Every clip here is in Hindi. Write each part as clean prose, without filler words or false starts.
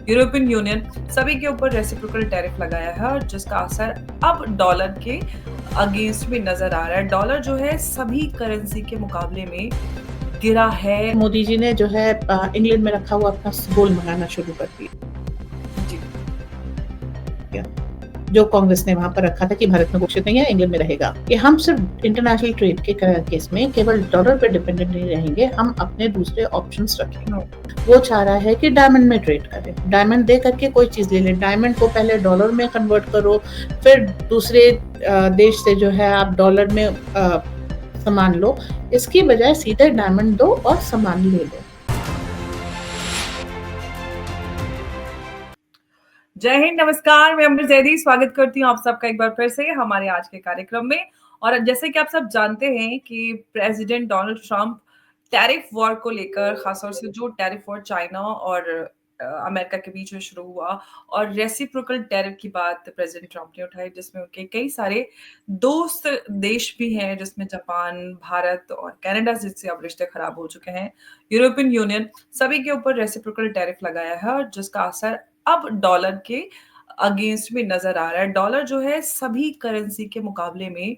यूरोपियन यूनियन सभी के ऊपर रेसिप्रोकल टैरिफ लगाया है और जिसका असर अब डॉलर के अगेंस्ट में नजर आ रहा है। डॉलर जो है सभी करेंसी के मुकाबले में गिरा है। मोदी जी ने जो है इंग्लैंड में रखा हुआ अपना गोल्ड मंगाना शुरू कर दिया, जो कांग्रेस ने वहां पर रखा था कि भारत में घोषित नहीं है, इंग्लैंड में रहेगा। कि हम सिर्फ इंटरनेशनल ट्रेड के केस में केवल डॉलर पर डिपेंडेंट नहीं रहेंगे, हम अपने दूसरे ऑप्शंस रखेंगे। वो चाह रहा है कि डायमंड में ट्रेड करें, डायमंड दे करके कोई चीज ले ले, डायमंड को पहले डॉलर में कन्वर्ट करो, फिर दूसरे देश से जो है आप डॉलर में सामान लो, इसकी बजाय सीधे डायमंड दो और सामान ले लो। जय हिंद, नमस्कार। मैं अमृत जैदी स्वागत करती हूँ आप सबका एक बार फिर से हमारे आज के कार्यक्रम में। और जैसे कि आप सब जानते हैं कि president Donald Trump tariff war को लेकर, खासतौर से जो टैरिफ वॉर चाइना और अमेरिका के बीच में शुरू हुआ और रेसिप्रोकल टैरिफ की बात प्रेसिडेंट ट्रंप ने उठाई, जिसमें उनके कई सारे दोस्त देश भी हैं, जिसमें जापान, भारत और कनाडा जिससे अब रिश्ते खराब हो चुके हैं। यूरोपियन यूनियन सभी के ऊपर रेसिप्रोकल टैरिफ लगाया है और जिसका असर अब डॉलर के अगेंस्ट में नजर आ रहा है। डॉलर जो है सभी करेंसी के मुकाबले में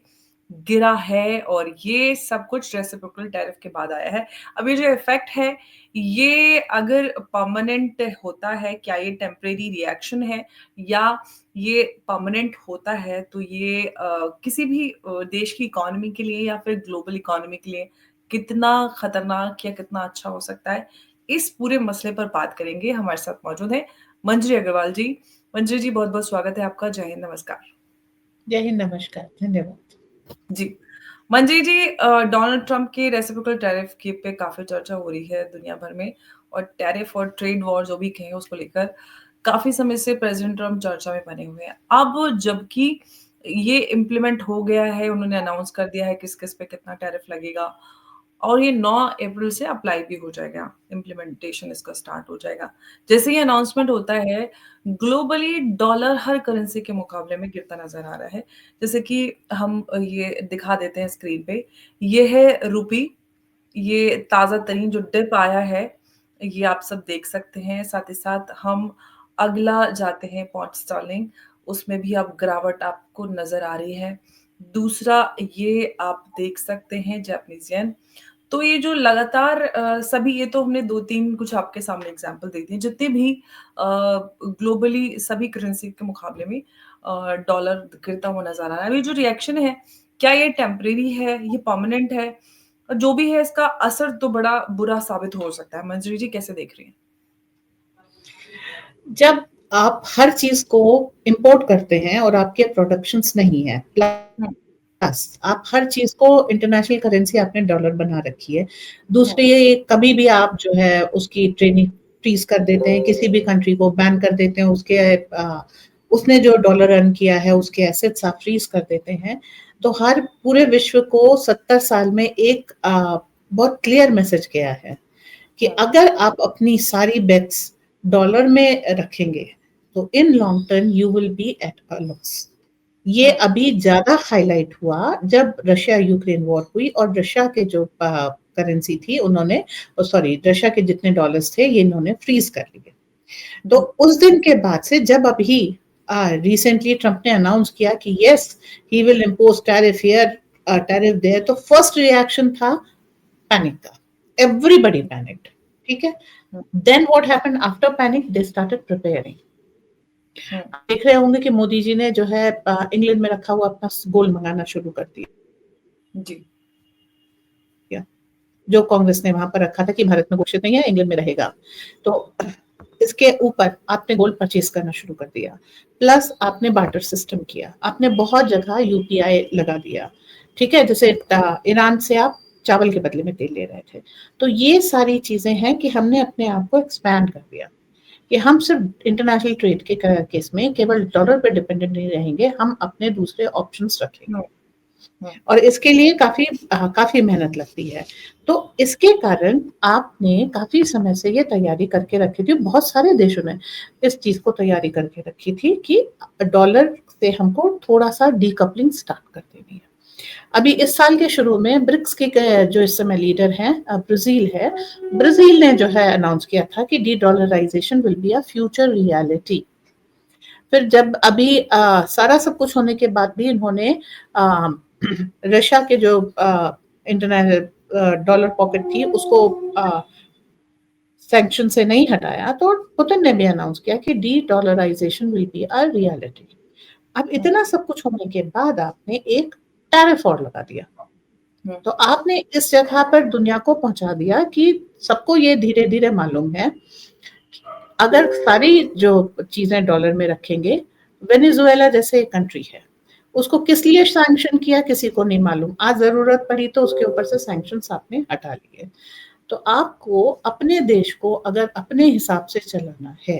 गिरा है और ये सब कुछ रेसिप्रोकल टैरिफ के बाद आया है। अब ये जो इफेक्ट है, ये अगर परमानेंट होता है, क्या ये टेम्परेरी रिएक्शन है या ये परमानेंट होता है, तो ये किसी भी देश की इकोनॉमी के लिए या फिर ग्लोबल इकोनॉमी के लिए कितना खतरनाक या कितना अच्छा हो सकता है, इस पूरे मसले पर बात करेंगे। हमारे साथ मौजूद है मंजरी अग्रवाल जी। मंजरी जी, बहुत बहुत स्वागत है आपका। जय हिंद, नमस्कार। जय हिंद, नमस्कार, धन्यवाद जी। मंजरी जी, डोनाल्ड ट्रंप के रेसिप्रोकल टैरिफ की पे काफी चर्चा हो रही है दुनिया भर में, और टैरिफ और ट्रेड वॉर जो भी कहें उसको लेकर काफी समय से प्रेसिडेंट ट्रंप चर्चा में बने हुए हैं। अब जबकि ये इम्प्लीमेंट हो गया है, उन्होंने अनाउंस कर दिया है किस किस पे कितना टैरिफ लगेगा, और ये 9 अप्रैल से अप्लाई भी हो जाएगा, इम्प्लीमेंटेशन इसका स्टार्ट हो जाएगा। जैसे ही अनाउंसमेंट होता है, ग्लोबली डॉलर हर करेंसी के मुकाबले में गिरता नजर आ रहा है। जैसे कि हम ये दिखा देते हैं स्क्रीन पे, ये है रुपी, ये ताजा तरीन जो डिप आया है, ये आप सब देख सकते हैं। साथ ही साथ हम अगला जाते हैं पॉन्ड स्टर्लिंग, उसमें भी अब गिरावट आपको नजर आ रही है। दूसरा ये आप देख सकते हैं जापानीज येन। तो ये जो लगातार सभी, ये तो हमने 2-3 कुछ आपके सामने एग्जांपल दे दिए, जितने भी ग्लोबली सभी करेंसी के मुकाबले में डॉलर गिरता हुआ नजर आ रहा है। ये जो रिएक्शन है, क्या ये टेम्परेरी है, ये परमानेंट है, और जो भी है इसका असर तो बड़ा बुरा साबित हो सकता है। मंजरी जी, कैसे देख रही हैं? जब आप हर चीज को इंपोर्ट करते हैं और आपके प्रोडक्शंस नहीं है, प्लस आप हर चीज को इंटरनेशनल करेंसी आपने डॉलर बना रखी है, दूसरे ये कभी भी आप जो है उसकी ट्रेनिंग फ्रीज कर देते हैं, किसी भी कंट्री को बैन कर देते हैं, उसने जो डॉलर अर्न किया है उसके एसेट्स आप फ्रीज कर देते हैं, तो हर पूरे विश्व को 70 साल में एक बहुत क्लियर मैसेज गया है कि अगर आप अपनी सारी बेट्स डॉलर में रखेंगे तो in long term you will be at a loss. ये अभी ज्यादा हाईलाइट हुआ जब रशिया यूक्रेन वॉर हुई और रशिया के जो करेंसी थी उन्होंने, रशिया के जितने डॉलर्स थे ये इन्होंने फ्रीज कर लिए। तो उस दिन के बाद से जब अभी रिसेंटली ट्रंप ने अनाउंस किया कि yes he will impose tariff here, tariff there, तो फर्स्ट रिएक्शन था पैनिक का, एवरीबडी पैनिक्ड, ठीक है। Then what happened after panic, they started preparing. देख रहे होंगे कि मोदी जी ने जो है इंग्लैंड में रखा हुआ अपना गोल्ड मंगाना शुरू कर दिया जी, जो कांग्रेस ने वहां पर रखा था कि भारत में घोषित नहीं है, इंग्लैंड में रहेगा। तो इसके ऊपर आपने गोल्ड परचेज करना शुरू कर दिया, प्लस आपने बार्टर सिस्टम किया, आपने बहुत जगह यूपीआई लगा दिया, ठीक है। जैसे ईरान से आप चावल के बदले में तेल ले रहे थे, तो ये सारी चीजें हैं कि हमने अपने आप को एक्सपैंड कर दिया कि हम सिर्फ इंटरनेशनल ट्रेड के केस में केवल डॉलर पर डिपेंडेंट नहीं रहेंगे, हम अपने दूसरे ऑप्शंस रखेंगे, और इसके लिए काफी मेहनत लगती है। तो इसके कारण आपने काफी समय से ये तैयारी करके रखी थी, बहुत सारे देशों ने इस चीज को तैयारी करके रखी थी कि डॉलर से हमको थोड़ा सा डीकपलिंग स्टार्ट कर देनी है। अभी इस साल के शुरू में ब्रिक्स के जो इस समय लीडर हैं ब्राजील है, ब्राजील ने जो है अनाउंस किया था कि de dollarisation will be a future reality. फिर जब अभी सारा सब कुछ होने के बाद भी इन्होंने रशिया के जो इंटरनेशनल डॉलर पॉकेट थी उसको सैंक्शन से नहीं हटाया, तो पुतिन ने भी अनाउंस किया कि de dollarisation will be a reality. अब इतना सब कुछ होने के बाद आपने एक टैरिफ और लगा दिया, तो आपने इस जगह पर दुनिया को पहुंचा दिया कि सबको ये धीरे धीरे मालूम है अगर सारी जो चीजें डॉलर में रखेंगे, वेनेजुएला जैसे एक कंट्री है उसको किस लिए सैंक्शन किया किसी को नहीं मालूम, आज जरूरत पड़ी तो उसके ऊपर से सैंक्शंस आपने हटा लिए। तो आपको अपने देश को अगर अपने हिसाब से चलाना है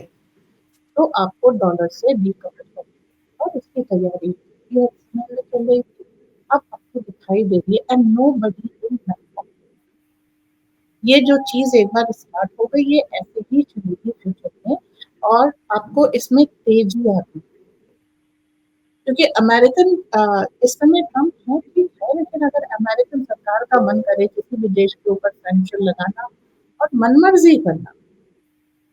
तो आपको डॉलर से डीकपल करना और इसकी तैयारी ये चल रही थी, अब आपको दिखाई दे रही है एंड नोबडी विल हेल्प। ये जो चीज एक बार स्टार्ट हो गई ये ऐसे ही चलेगी फ्यूचर में, और आपको इसमें तेजी आती है क्योंकि अमेरिकन इस समय ट्रम्प है ठीक है, लेकिन अगर अमेरिकन सरकार का मन करे किसी भी देश के ऊपर सैंक्शन लगाना और मनमर्जी करना,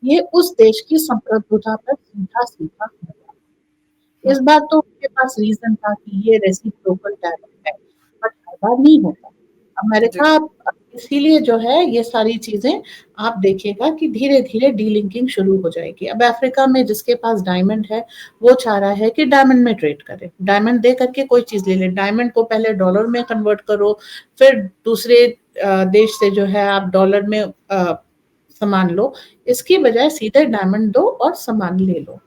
ये उस देश की संप्रभुता पर सीधा सीधा होगा। इस बार तो उनके पास रीजन था कि ये रेसिप्रोकल टैरिफ है, बट हर बार नहीं होता। अमेरिका इसीलिए जो है ये सारी चीजें आप देखिएगा कि धीरे धीरे डीलिंकिंग शुरू हो जाएगी। अब अफ्रीका में जिसके पास डायमंड है वो चाह रहा है कि डायमंड में ट्रेड करे, डायमंड दे करके कोई चीज ले ले, डायमंड को पहले डॉलर में कन्वर्ट करो, फिर दूसरे देश से जो है आप डॉलर में सामान लो, इसकी बजाय सीधे डायमंड दो और सामान ले लो।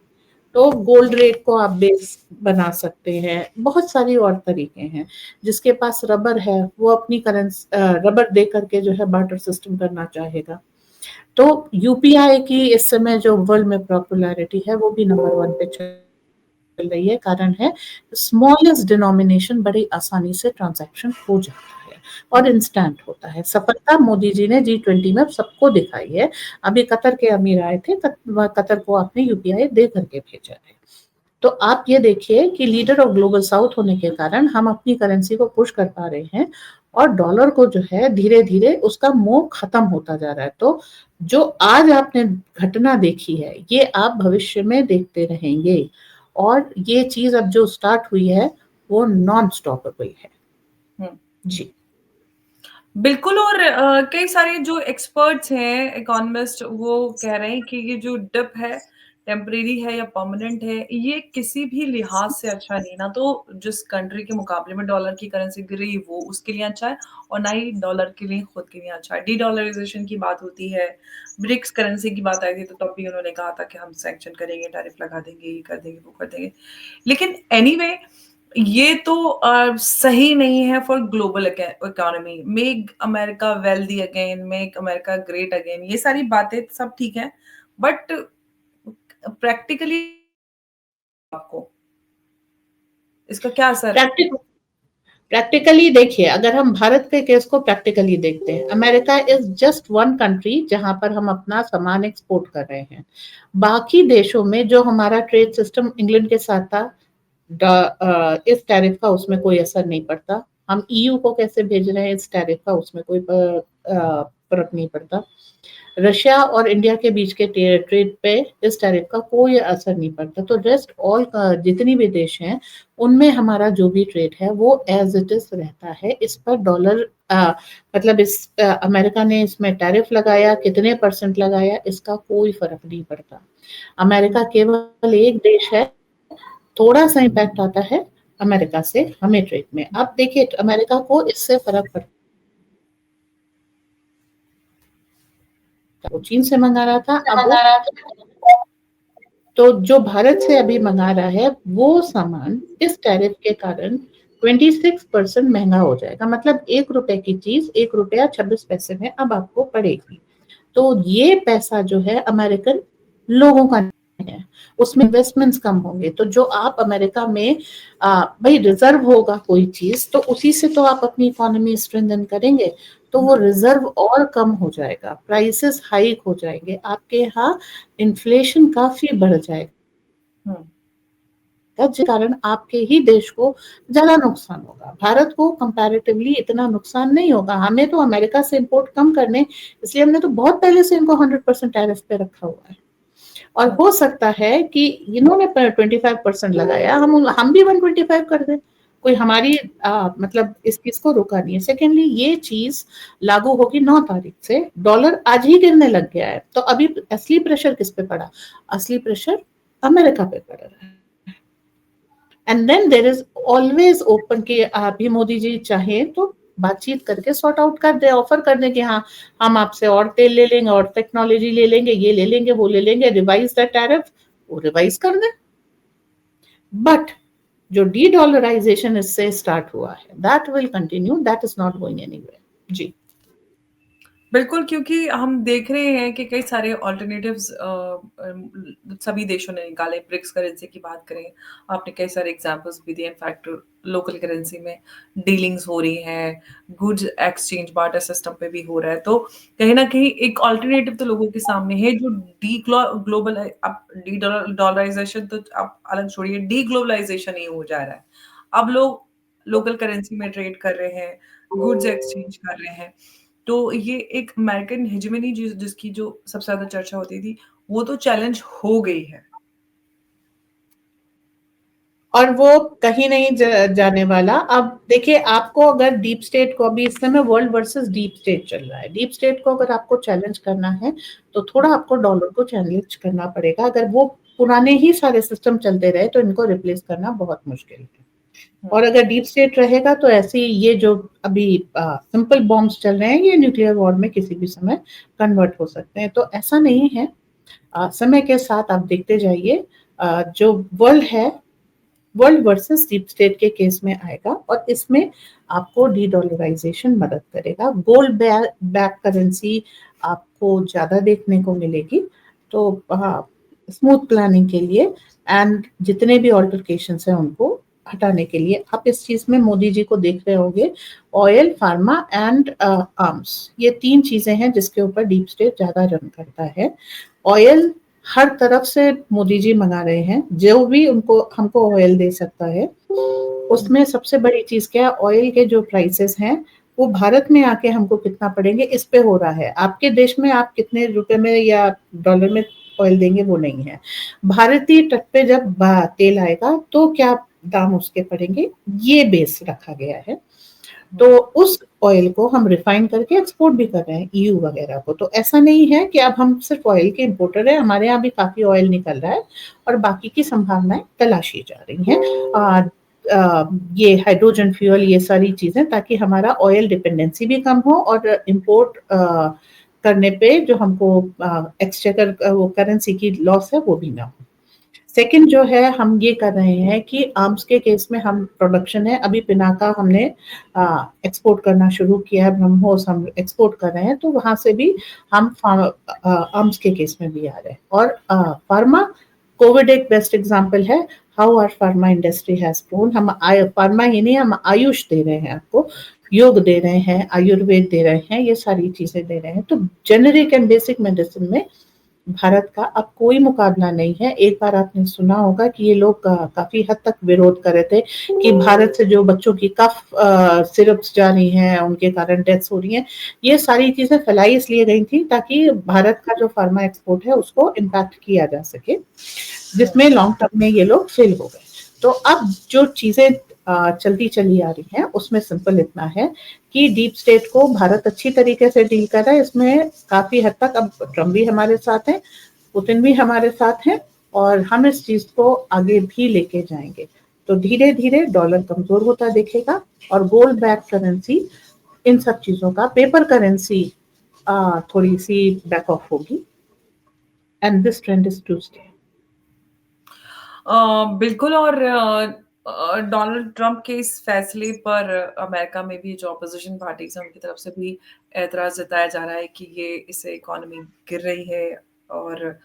तो गोल्ड रेट को आप बेस बना सकते हैं, बहुत सारी और तरीके हैं। जिसके पास रबर है वो अपनी करेंसी रबर दे करके जो है बार्टर सिस्टम करना चाहेगा। तो यूपीआई की इस समय जो वर्ल्ड में पॉपुलैरिटी है वो भी नंबर 1 पे चल रही है, कारण है स्मॉलेस्ट डिनोमिनेशन बड़ी आसानी से ट्रांजैक्शन हो जाता है और इंस्टेंट होता है। सफलता मोदी जी ने G20 में सबको दिखाई है। अभी कतर के अमीर आए थे, कतर को आपने यूपीआई दे करके भेजा है। तो आप ये देखिए कि लीडर ऑफ ग्लोबल साउथ होने के कारण हम अपनी करेंसी को पुश कर पा रहे हैं और डॉलर को जो है धीरे धीरे उसका मोह खत्म होता जा रहा है। तो जो आज आपने घटना देखी है ये आप भविष्य में देखते रहेंगे, और ये चीज अब जो स्टार्ट हुई है वो नॉन स्टॉपेबल है। जी बिल्कुल। और कई सारे जो एक्सपर्ट्स हैं, इकोनॉमिस्ट, वो कह रहे हैं कि ये जो डिप है टेम्परेरी है या परमानेंट है, ये किसी भी लिहाज से अच्छा नहीं। ना तो जिस कंट्री के मुकाबले में डॉलर की करेंसी गिर रही वो उसके लिए अच्छा है, और ना ही डॉलर के लिए खुद के लिए अच्छा है। डी डॉलराइजेशन की बात होती है, ब्रिक्स करेंसी की बात आई थी तो तब भी उन्होंने कहा था कि हम सैंक्शन करेंगे, टैरिफ लगा देंगे, ये कर देंगे, वो कर देंगे। लेकिन एनीवे ये तो सही नहीं है for global economy. Make America wealthy again, make America great again, ये सारी बातें सब ठीक है, बट प्रैक्टिकली आपको इसका क्या असर है? प्रैक्टिकली देखिए, अगर हम भारत के केस को प्रैक्टिकली देखते हैं, America is just one country जहां पर हम अपना सामान एक्सपोर्ट कर रहे हैं। बाकी देशों में जो हमारा ट्रेड सिस्टम इंग्लैंड के साथ था, इस टैरिफ का उसमें कोई असर नहीं पड़ता। हम ईयू को कैसे भेज रहे हैं इस टैरिफ का उसमें कोई फर्क नहीं पड़ता। रशिया और इंडिया के बीच के ट्रेड पे इस टैरिफ का कोई असर नहीं पड़ता। तो रेस्ट ऑल जितनी भी देश हैं उनमें हमारा जो भी ट्रेड है वो एज इट इज रहता है। इस पर डॉलर मतलब इस अमेरिका ने इसमें टैरिफ लगाया, कितने परसेंट लगाया, इसका कोई फर्क नहीं पड़ता। अमेरिका केवल एक देश है, थोड़ा सा इम्पैक्ट आता है अमेरिका से हमें ट्रेड में। अब देखिए अमेरिका को इससे फर्क पड़ता, वो चीन से मंगा रहा था, अब वो तो जो भारत से अभी मंगा रहा है वो सामान इस टैरिफ के कारण 26% महंगा हो जाएगा। मतलब 1 रुपए की चीज 1 रुपया 26 पैसे में अब आपको पड़ेगी। तो ये पैसा जो है अमेरिकन लोगों का नहीं है, उसमें इन्वेस्टमेंट्स कम होंगे। तो जो आप अमेरिका में भाई रिजर्व होगा कोई चीज तो उसी से तो आप अपनी इकोनॉमी स्ट्रेंथन करेंगे, तो वो रिजर्व और कम हो जाएगा, प्राइसेस हाइक हो जाएंगे, आपके यहाँ इन्फ्लेशन काफी बढ़ जाएगा। जाएगा, जिस कारण आपके ही देश को ज़्यादा नुकसान होगा। भारत को कंपैरेटिवली इतना नुकसान नहीं होगा। हमें तो अमेरिका से इम्पोर्ट कम करने, इसलिए हमने तो बहुत पहले से इनको 100% टैरिफ पे रखा हुआ है। और हो सकता है कि इन्होंने 25% लगाया, हम भी 125 कर दें। कोई हमारी मतलब इस चीज को रोका नहीं है। सेकेंडली, ये चीज लागू होगी 9 तारीख से। डॉलर आज ही गिरने लग गया है, तो अभी असली प्रेशर किस पे पड़ा? असली प्रेशर अमेरिका पे पड़ रहा है। And then there is always open कि अभी मोदी जी चाहे तो बातचीत करके सॉर्ट आउट कर दे, ऑफर कर दे कि हाँ, हम आपसे और तेल ले लेंगे और टेक्नोलॉजी ले लेंगे, ये ले लेंगे, वो ले लेंगे, रिवाइज द टैरिफ, वो रिवाइज कर दे। बट जो डी डॉलराइजेशन इससे स्टार्ट हुआ है, that will continue, that is not going anywhere. जी बिल्कुल, क्योंकि हम देख रहे हैं कि कई सारे अल्टरनेटिव्स सभी देशों ने निकाले। ब्रिक्स करेंसी की बात करें, आपने कई सारे एग्जांपल्स भी दिए। इनफैक्ट लोकल करेंसी में डीलिंग्स हो रही हैं, गुड्स एक्सचेंज बार्टर सिस्टम पे भी हो रहा है। तो कहीं न कहीं एक अल्टरनेटिव तो लोगों के सामने है जो ग्लोबल अब डी डॉलराइजेशन तो आप अलग छोड़िए, डी ग्लोबलाइजेशन ही हो जा रहा है। अब लोग लोकल करेंसी में ट्रेड कर रहे हैं, गुड्स एक्सचेंज कर रहे हैं। तो ये एक अमेरिकन हेजेमनी जिसकी जो सबसे ज़्यादा चर्चा होती थी, वो तो चैलेंज हो गई है। और वो कहीं नहीं जाने वाला। अब देखिए, आपको अगर डीप स्टेट को, अभी इस समय वर्ल्ड वर्सेस डीप स्टेट चल रहा है, डीप स्टेट को अगर आपको चैलेंज करना है तो थोड़ा आपको डॉलर को चैलेंज करना पड़ेगा। अगर वो पुराने ही सारे सिस्टम चलते रहे तो इनको रिप्लेस करना बहुत मुश्किल है। और अगर डीप स्टेट रहेगा तो ऐसे ये जो अभी सिंपल बॉम्ब्स चल रहे हैं, ये न्यूक्लियर वॉर में किसी भी समय कन्वर्ट हो सकते हैं। तो ऐसा नहीं है, समय के साथ आप देखते जाइए, जो वर्ल्ड है, वर्ल्ड वर्सेस डीप स्टेट के केस में आएगा और इसमें आपको डी डॉलराइजेशन मदद करेगा। गोल्ड बैक करेंसी आपको ज्यादा देखने को मिलेगी। तो स्मूथ प्लानिंग के लिए एंड जितने भी ऑल्टरकेशन हैं उनको हटाने के लिए आप इस चीज में मोदी जी को देख रहे होंगे। ऑयल, फार्मा एंड आर्म्स, ये 3 चीजें हैं जिसके ऊपर डीप स्टेट ज्यादा रन करता है। ऑयल हर तरफ से मोदी जी मंगा रहे हैं, जो भी उनको हमको ऑयल दे सकता है। उसमें सबसे बड़ी चीज क्या है, ऑयल के जो प्राइसेस हैं वो भारत में आके हमको कितना पड़ेंगे इस पे हो रहा है। आपके देश में आप कितने रुपए में या डॉलर में ऑयल देंगे वो नहीं है। भारतीय तट पे जब तेल आएगा तो क्या दाम उसके पड़ेंगे, ये बेस रखा गया है। तो उस ऑयल को हम रिफाइन करके एक्सपोर्ट भी कर रहे हैं ईयू वगैरह को। तो ऐसा नहीं है कि अब हम सिर्फ ऑयल के इम्पोर्टर है, हमारे यहाँ भी काफी ऑयल निकल रहा है और बाकी की संभावनाएं तलाशी जा रही हैं। ये हाइड्रोजन फ्यूल, ये सारी चीजें, ताकि हमारा ऑयल डिपेंडेंसी भी कम हो और इम्पोर्ट करने पे जो हमको एक्सचेकर वो करेंसी की लॉस है वो भी ना हो। सेकंड जो है, हम ये कर रहे हैं कि आर्म्स के केस में हम प्रोडक्शन है, अभी पिनाका हमने एक्सपोर्ट करना शुरू किया है, ब्रह्मोस हम एक्सपोर्ट कर रहे हैं। तो वहां से भी हम आर्म्स के केस में भी आ रहे हैं। और फार्मा, कोविड एक बेस्ट एग्जांपल है how our pharma industry has grown. हम फार्मा ही नहीं, हम आयुष दे रहे हैं आपको, योग दे रहे हैं, आयुर्वेद दे रहे हैं, ये सारी चीजें दे रहे हैं। तो जेनेरिक एंड बेसिक मेडिसिन में भारत का अब कोई मुकाबला नहीं है। एक बार आपने सुना होगा कि ये लोग काफी हद तक विरोध कर रहे थे कि भारत से जो बच्चों की कफ सिरप्स जा रही हैं उनके कारण डेथ्स हो रही हैं। ये सारी चीजें फैलाई इसलिए गई थी ताकि भारत का जो फार्मा एक्सपोर्ट है उसको इम्पैक्ट किया जा सके, जिसमें लॉन्ग टर्म में ये लोग फेल हो गए। तो अब जो चीजें चलती चली आ रही हैं उसमें सिंपल इतना है कि डीप स्टेट को भारत अच्छी तरीके से डील कर रहा है। इसमें काफी हद तक अब ट्रम्प भी हमारे साथ हैं, पुतिन भी हमारे साथ हैं और हम इस चीज को आगे भी लेके जाएंगे। तो धीरे धीरे डॉलर कमजोर होता दिखेगा और गोल्ड बैक करेंसी, इन सब चीजों का, पेपर करेंसी थोड़ी सी बैक ऑफ होगी and this trend is to stay. बिल्कुल। और डोनाल्ड ट्रंप के इस फैसले पर अमेरिका में भी जो अपोजिशन पार्टीज़ हैं, उनकी तरफ से भी एतराज़ जताया जा रहा है कि ये इससे इकॉनमी गिर रही है। और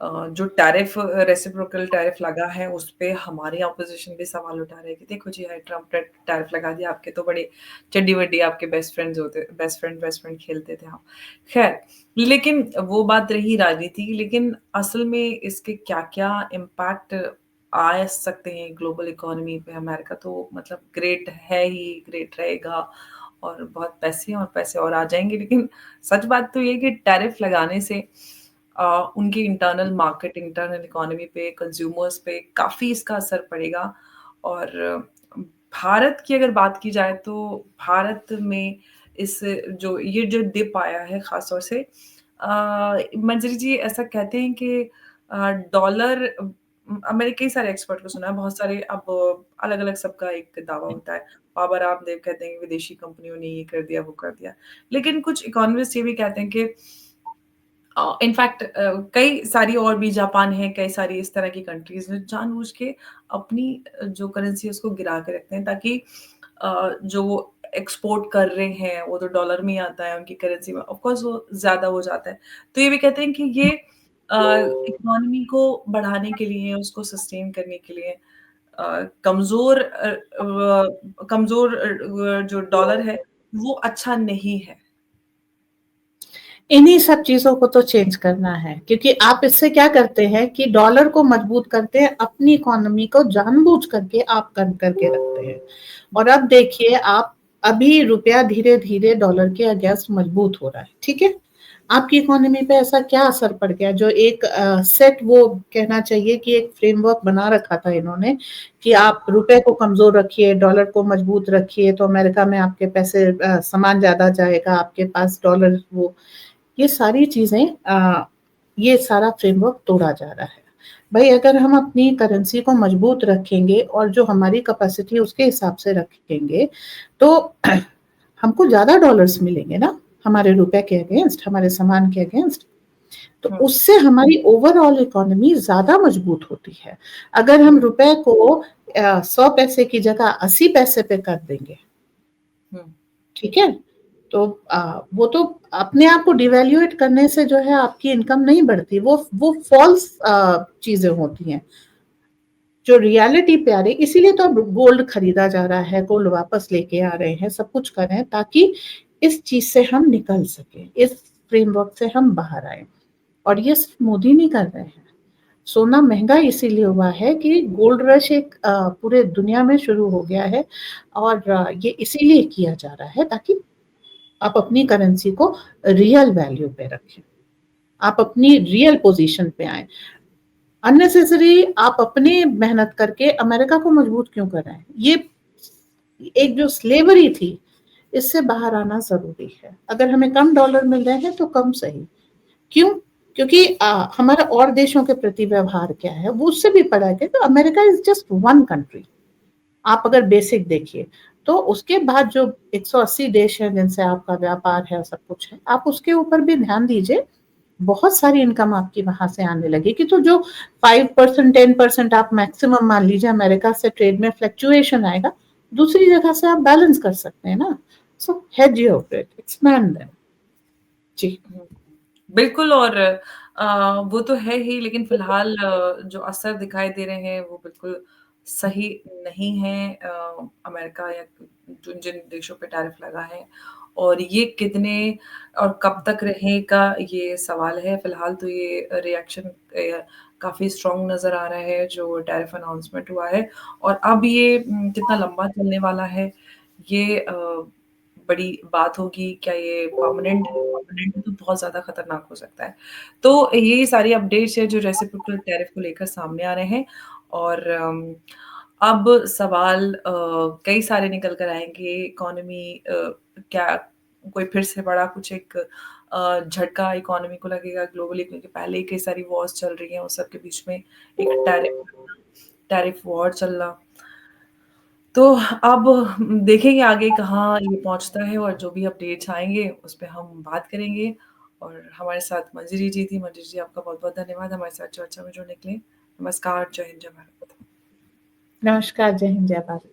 जो टैरिफ रेसिप्रोकल टैरिफ लगा है, उस पे हमारी अपोजिशन भी सवाल उठा रहे हैं कि देखो जी, ट्रंप ने टैरिफ लगा दिया, आपके तो बड़े चड्डी-वड्डी आपके बेस्ट फ्रेंड खेलते थे आप। खैर, लेकिन वो बात रही राजनीति की, लेकिन असल में इसके क्या-क्या इम्पैक्ट आ सकते हैं ग्लोबल इकोनॉमी पे। अमेरिका तो मतलब ग्रेट है ही, ग्रेट रहेगा और बहुत पैसे हैं और पैसे और आ जाएँगे। लेकिन सच बात तो ये है कि टैरिफ लगाने से उनकी इंटरनल मार्केट, इंटरनल इकोनॉमी पे, कंज़्यूमर्स पे काफ़ी इसका असर पड़ेगा। और भारत की अगर बात की जाए तो भारत में इस जो डिप आया है ख़ास तौर से मंजरी जी ऐसा कहते हैं कि डॉलर मैंने कई सारे एक्सपर्ट को सुना है, बहुत सारे अब अलग-अलग सबका एक दावा होता है। बाबा रामदेव कहते हैं कि विदेशी कंपनियों ने ये कर दिया, वो कर दिया। लेकिन कुछ इकोनॉमिस्ट ये भी कहते हैं कि इनफैक्ट कई सारी और भी जापान है, कई सारी इस तरह की कंट्रीज़ हैं, जानबूझ के अपनी जो करेंसी है उसको गिरा के रखते हैं ताकि जो वो एक्सपोर्ट कर रहे हैं, वो तो डॉलर में ही आता है उनकी करेंसी में, ऑफ कोर्स वो ज़्यादा हो जाता है। तो ये भी कहते हैं कि ये अ, इकोनॉमी को बढ़ाने के लिए, उसको सस्टेन करने के लिए कमज़ोर जो डॉलर है, वो अच्छा नहीं है। इन्हीं सब चीज़ों को तो चेंज करना है, क्योंकि आप इससे क्या करते हैं कि डॉलर को मजबूत करते हैं, अपनी इकोनॉमी को जानबूझ करके आप कम करके रखते हैं। और अब देखिए आप, अभी रुपया धीरे-धीरे डॉलर के अगेंस्ट मजबूत हो रहा है, ठीक है? आपकी इकोनॉमी पे ऐसा क्या असर पड़ गया जो एक सेट, वो कहना चाहिए कि एक फ्रेमवर्क बना रखा था इन्होंने कि आप रुपए को कमज़ोर रखिए, डॉलर को मजबूत रखिए, तो अमेरिका में आपके पैसे सामान ज़्यादा जाएगा, आपके पास डॉलर वो ये सारी चीज़ें ये सारा फ्रेमवर्क तोड़ा जा रहा है। भई अगर हम अपनी करेंसी को मजबूत रखेंगे और जो हमारी कैपेसिटी उसके हिसाब से रखेंगे, तो हमको ज़्यादा डॉलर्स मिलेंगे ना, हमारे रुपए के अगेंस्ट, हमारे सामान के अगेंस्ट। तो हुँ, उससे हमारी ओवरऑल इकोनॉमी ज़्यादा मजबूत होती है। अगर हम हुँ, रुपए को 100 पैसे की जगह 80 पैसे पे कर देंगे, हुँ। ठीक है? तो वो तो अपने आप को डिवैल्यूएट करने से जो है आपकी इनकम नहीं बढ़ती, वो फ़ॉल्स चीज़ें होती हैं। जो रियलिटी पे आ रही, इसीलिए तो अब गोल्ड खरीदा जा रहा है, गोल्ड वापस लेके आ रहे हैं, सब कुछ कर रहे हैं ताकि इस चीज़ से हम निकल सकें, इस फ्रेमवर्क से हम बाहर आएँ। और ये सिर्फ मोदी नहीं कर रहे हैं। सोना महँगा इसीलिए हुआ है कि गोल्ड रश एक पूरे दुनिया में शुरू हो गया है और ये इसीलिए किया जा रहा है ताकि आप अपनी करेंसी को रियल वैल्यू पे रखें। आप अपनी रियल पोज़ीशन पे आएँ। अननेसेसरी आप अपनी मेहनत करके अमेरिका को मजबूत क्यों कर रहे हैं? ये एक जो स्लेवरी थी, इससे बाहर आना ज़रूरी है। अगर हमें कम डॉलर मिल रहे हैं तो कम सही। क्यों? क्योंकि हमारा और देशों के प्रति व्यवहार क्या है, वो उससे भी पड़ा है कि America is just one country. आप अगर बेसिक देखिए, तो उसके बाद जो 180 देश हैं जिनसे आपका व्यापार है, सब कुछ है, आप उसके ऊपर भी ध्यान दीजिए। बहुत सारी इनकम आपकी वहाँ से आने लगेगी, तो जो 5% 10% आप मैक्सिमम मान लीजिए अमेरिका से ट्रेड में फ्लक्चुएशन आएगा, दूसरी जगह से आप बैलेंस कर सकते हैं ना। So hedge your it, expand them. जी। हुँ। बिल्कुल और वो तो है ही लेकिन फ़िलहाल जो असर दिखाई दे रहे हैं वो बिल्कुल सही नहीं है अमेरिका या जिन-जिन देशों पे टैरिफ लगा है और ये कितने और कब तक रहेगा ये सवाल है। फ़िलहाल तो ये रिएक्शन काफ़ी स्ट्रॉन्ग नज़र आ रहा है जो टैरिफ अनाउंसमेंट हुआ है और अब ये कितना लंबा चलने वाला है ये बड़ी बात होगी। क्या ये परमानेंट है? परमानेंट है तो बहुत ज़्यादा खतरनाक हो सकता है। तो ये सारी अपडेट्स है जो रेसिप्रोकल टैरिफ को लेकर सामने आ रहे हैं और अब सवाल कई सारे निकल कर आएँगे इकोनॉमी क्या कोई फिर से बड़ा कुछ एक झटका इकोनॉमी को लगेगा ग्लोबली क्योंकि पहले ही कई सारी वॉर्स चल रही हैं, उस सब के बीच में एक टैरिफ वॉर चलना। तो अब देखेंगे आगे कहाँ ये पहुँचता है और जो भी अपडेट्स आएँगे, उस पे हम बात करेंगे और हमारे साथ मंजरी जी थी। मंजरी जी आपका बहुत-बहुत धन्यवाद हमारे साथ चर्चा में जुड़ने के लिए। नमस्कार, जय हिंद, जय भारत। नमस्कार, जय हिंद, जय भारत।